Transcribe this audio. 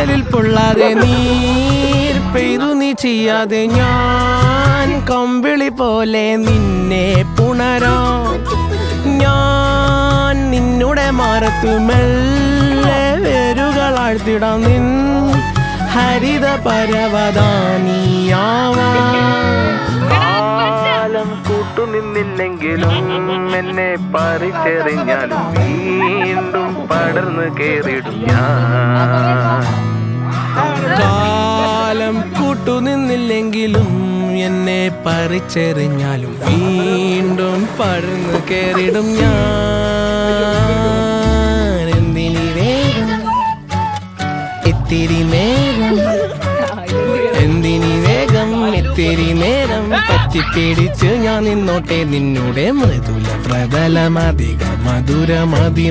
കടലിൽ പൊള്ളാതെ നീർ പെയ്തു നീ ചെയ്യാതെ ഞാൻ കമ്പിളി പോലെ നിന്നെ പുണരാം. ഞാൻ നിന്നുടെ മാറത്തു മെല്ലെ വേരുകളാഴ്ത്തിടാം. നിൻ ഹരിത പരവതാനിയാവാം. കാലം കൂട്ടുനിന്നില്ലെങ്കിലും എന്നെ പറിച്ചെറിഞ്ഞാലും വീണ്ടും പടർന്നു കേറിടും ഞാൻ. കാലം കൂട്ടുനിന്നില്ലെങ്കിലും എന്നെ പറിച്ചെറിഞ്ഞാലും വീണ്ടും പടർന്നു കേറിടും ഞാൻ. എന്തിനി വേഗം ഇത്തിരി നേരം, എന്തിനി വേഗം ഇത്തിരി നേരം പറ്റിപ്പിടിച്ച് ഞാൻ നിന്നോട്ടെ നിന്നുടെ മൃദുല പ്രതലമധിക മധുരമതിമനോഹരം.